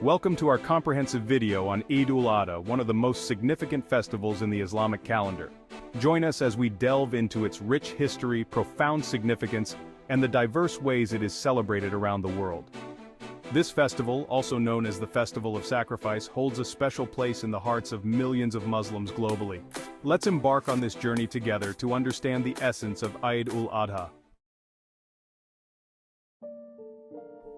Welcome to our comprehensive video on Eid ul-Adha, one of the most significant festivals in the Islamic calendar. Join us as we delve into its rich history, profound significance, and the diverse ways it is celebrated around the world. This festival, also known as the Festival of Sacrifice, holds a special place in the hearts of millions of Muslims globally. Let's embark on this journey together to understand the essence of Eid ul-Adha.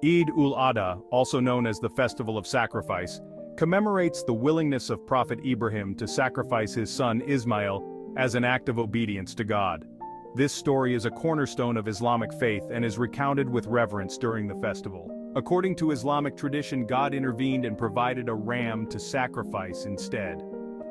Eid ul-Adha, also known as the Festival of Sacrifice, commemorates the willingness of Prophet Ibrahim to sacrifice his son Ismail as an act of obedience to God. This story is a cornerstone of Islamic faith and is recounted with reverence during the festival. According to Islamic tradition, God intervened and provided a ram to sacrifice instead.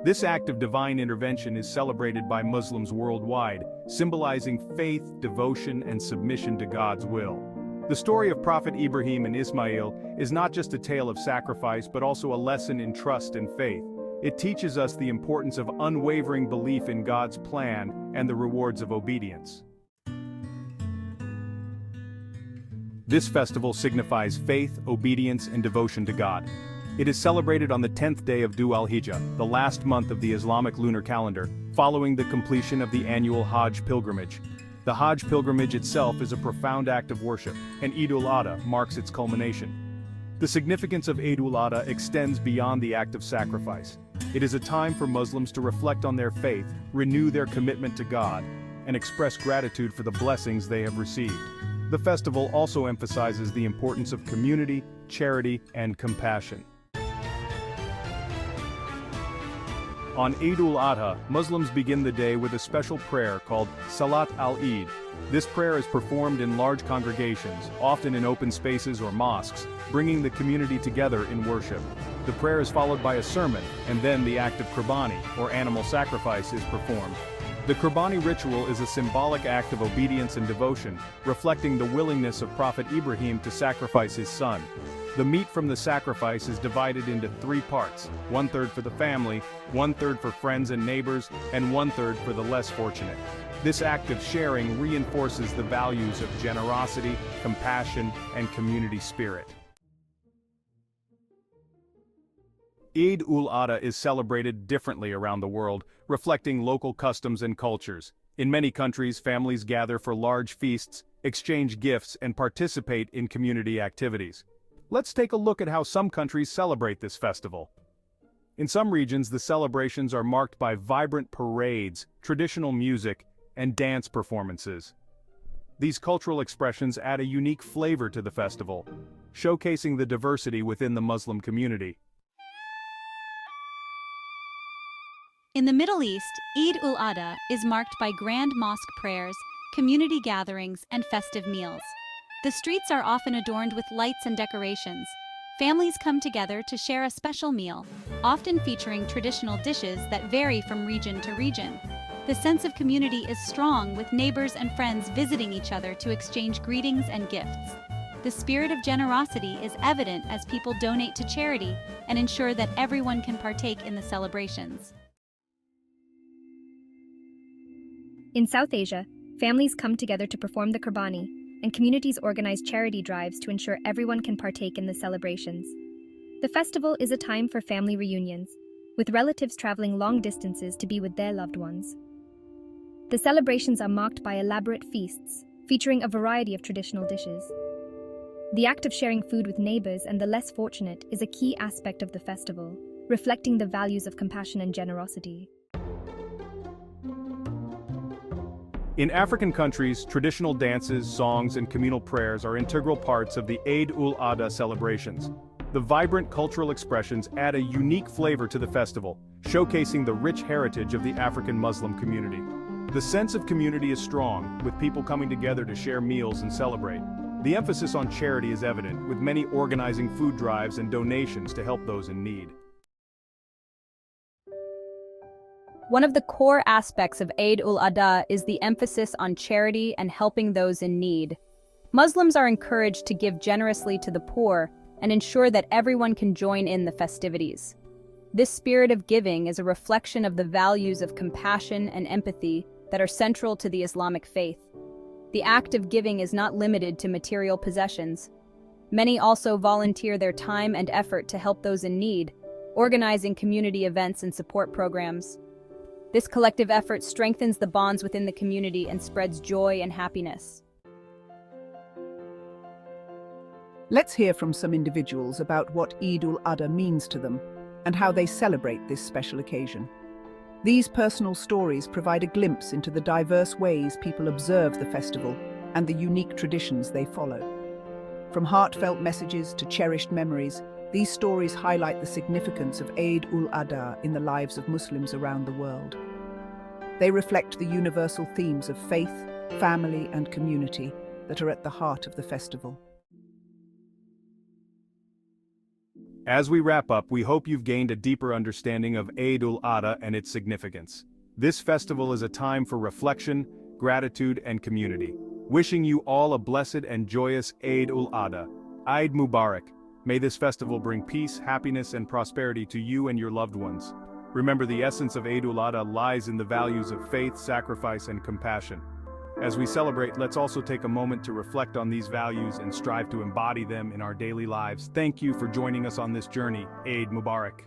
This act of divine intervention is celebrated by Muslims worldwide, symbolizing faith, devotion, and submission to God's will. The story of Prophet Ibrahim and Ismail is not just a tale of sacrifice but also a lesson in trust and faith. It teaches us the importance of unwavering belief in God's plan and the rewards of obedience. This festival signifies faith, obedience, and devotion to God. It is celebrated on the 10th day of ul-Hijjah, the last month of the Islamic lunar calendar, following the completion of the annual Hajj pilgrimage. The Hajj pilgrimage itself is a profound act of worship, and Eid ul-Adha marks its culmination. The significance of Eid ul-Adha extends beyond the act of sacrifice. It is a time for Muslims to reflect on their faith, renew their commitment to God, and express gratitude for the blessings they have received. The festival also emphasizes the importance of community, charity, and compassion. On Eid ul-Adha, Muslims begin the day with a special prayer called Salat al-Eid. This prayer is performed in large congregations, often in open spaces or mosques, bringing the community together in worship. The prayer is followed by a sermon, and then the act of qurbani, or animal sacrifice, is performed. The qurbani ritual is a symbolic act of obedience and devotion, reflecting the willingness of Prophet Ibrahim to sacrifice his son. The meat from the sacrifice is divided into 3 parts, 1/3 for the family, 1/3 for friends and neighbors, and 1/3 for the less fortunate. This act of sharing reinforces the values of generosity, compassion, and community spirit. Eid ul-Adha is celebrated differently around the world, reflecting local customs and cultures. In many countries, families gather for large feasts, exchange gifts, and participate in community activities. Let's take a look at how some countries celebrate this festival. In some regions, the celebrations are marked by vibrant parades, traditional music, and dance performances. These cultural expressions add a unique flavor to the festival, showcasing the diversity within the Muslim community. In the Middle East, Eid ul-Adha is marked by grand mosque prayers, community gatherings, and festive meals. The streets are often adorned with lights and decorations. Families come together to share a special meal, often featuring traditional dishes that vary from region to region. The sense of community is strong, with neighbors and friends visiting each other to exchange greetings and gifts. The spirit of generosity is evident as people donate to charity and ensure that everyone can partake in the celebrations. In South Asia, families come together to perform the qurbani, and communities organize charity drives to ensure everyone can partake in the celebrations. The festival is a time for family reunions, with relatives traveling long distances to be with their loved ones. The celebrations are marked by elaborate feasts, featuring a variety of traditional dishes. The act of sharing food with neighbors and the less fortunate is a key aspect of the festival, reflecting the values of compassion and generosity. In African countries, traditional dances, songs, and communal prayers are integral parts of the Eid ul-Adha celebrations. The vibrant cultural expressions add a unique flavor to the festival, showcasing the rich heritage of the African Muslim community. The sense of community is strong, with people coming together to share meals and celebrate. The emphasis on charity is evident, with many organizing food drives and donations to help those in need. One of the core aspects of Eid ul-Adha is the emphasis on charity and helping those in need. Muslims are encouraged to give generously to the poor and ensure that everyone can join in the festivities. This spirit of giving is a reflection of the values of compassion and empathy that are central to the Islamic faith. The act of giving is not limited to material possessions. Many also volunteer their time and effort to help those in need, organizing community events and support programs. This collective effort strengthens the bonds within the community and spreads joy and happiness. Let's hear from some individuals about what Eid ul-Adha means to them and how they celebrate this special occasion. These personal stories provide a glimpse into the diverse ways people observe the festival and the unique traditions they follow. From heartfelt messages to cherished memories, these stories highlight the significance of Eid ul-Adha in the lives of Muslims around the world. They reflect the universal themes of faith, family, and community that are at the heart of the festival. As we wrap up, we hope you've gained a deeper understanding of Eid ul-Adha and its significance. This festival is a time for reflection, gratitude, and community. Wishing you all a blessed and joyous Eid ul-Adha. Eid Mubarak. May this festival bring peace, happiness, and prosperity to you and your loved ones. Remember, the essence of Eid ul-Adha lies in the values of faith, sacrifice, and compassion. As we celebrate, let's also take a moment to reflect on these values and strive to embody them in our daily lives. Thank you for joining us on this journey. Eid Mubarak.